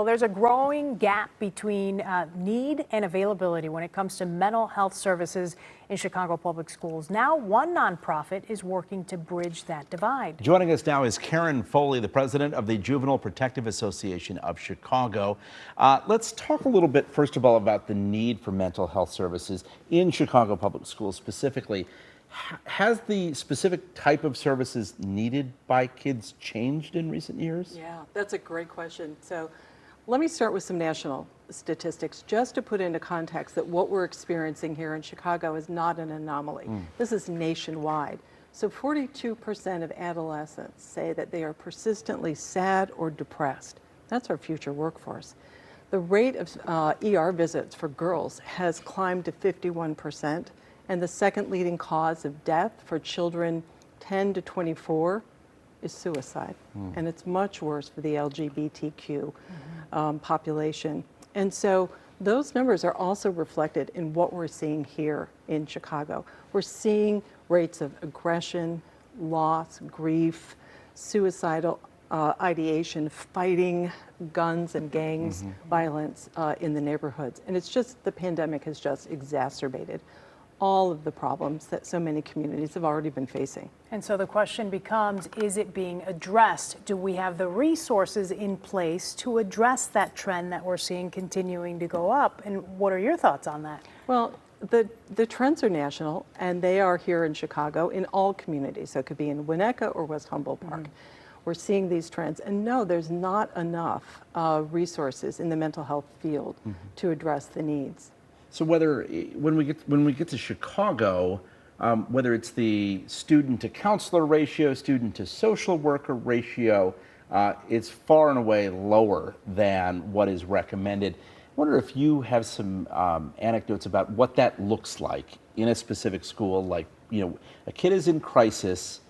Well, there's a growing gap between need and availability when it comes to mental health services in Chicago Public Schools. Now, one nonprofit is working to bridge that divide. Joining us now is Karen Foley, the president of the Juvenile Protective Association of Chicago. Let's talk a little bit, first of all, about the need for mental health services in Chicago Public Schools specifically. Has the specific type of services needed by kids changed in recent years? Yeah, that's a great question. So let me start with some national statistics just to put into context that what we're experiencing here in Chicago is not an anomaly. This is nationwide. So 42% of adolescents say that they are persistently sad or depressed. That's our future workforce. The rate of ER visits for girls has climbed to 51%. And the second leading cause of death for children 10 to 24 is suicide. And it's much worse for the LGBTQ population. And so those numbers are also reflected in what we're seeing here in Chicago. We're seeing rates of aggression, loss, grief, suicidal ideation, fighting, guns and gangs, violence in the neighborhoods. And it's just, the pandemic has just exacerbated all of the problems that so many communities have already been facing. And so the question becomes, is it being addressed? Do we have the resources in place to address that trend that we're seeing continuing to go up? And what are your thoughts on that? Well, the trends are national, and they are here in Chicago in all communities. So it could be in Winnetka or West Humboldt Park. We're seeing these trends, and no, there's not enough resources in the mental health field to address the needs. So when we get to Chicago, whether it's the student to counselor ratio, student to social worker ratio, it's far and away lower than what is recommended. I wonder if you have some anecdotes about what that looks like in a specific school. Like, you know, a kid is in crisis,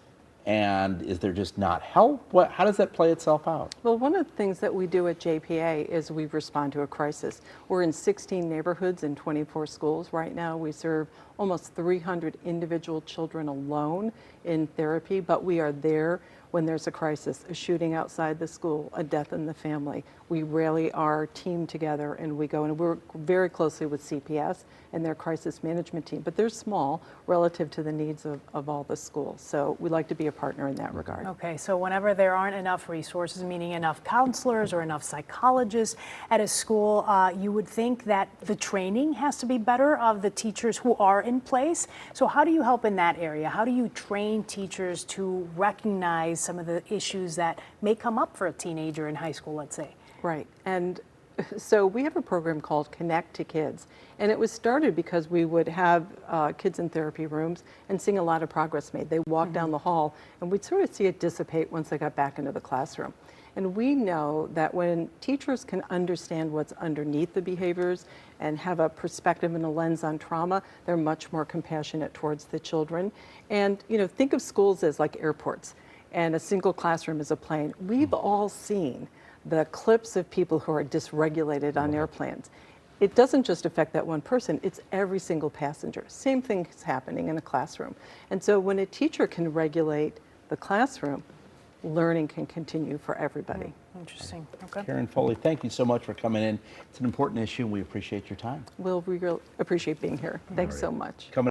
and is there just not help? How does that play itself out? Well, one of the things that we do at JPA is we respond to a crisis. We're in 16 neighborhoods in 24 schools right now. We serve almost 300 individual children alone in therapy, but we are there when there's a crisis, a shooting outside the school, a death in the family. We rally our team together and we go and work very closely with CPS and their crisis management team, but they're small relative to the needs of all the schools. So we like to be a partner in that regard. Okay, so whenever there aren't enough resources, meaning enough counselors or enough psychologists at a school, you would think that the training has to be better of the teachers who are in place. So how do you help in that area? How do you train teachers to recognize some of the issues that may come up for a teenager in high school, let's say? Right, and so we have a program called Connect to Kids, and it was started because we would have kids in therapy rooms and seeing a lot of progress made. They walk down the hall, and we'd sort of see it dissipate once they got back into the classroom. And we know that when teachers can understand what's underneath the behaviors and have a perspective and a lens on trauma, they're much more compassionate towards the children. And, you know, think of schools as like airports, and a single classroom is a plane. We've all seen the clips of people who are dysregulated on airplanes. It doesn't just affect that one person, it's every single passenger. Same thing is happening in a classroom. And so when a teacher can regulate the classroom, learning can continue for everybody. Interesting. Okay. Karen Foley, thank you so much for coming in. It's an important issue, and we appreciate your time. We'll appreciate being here. Thanks so much.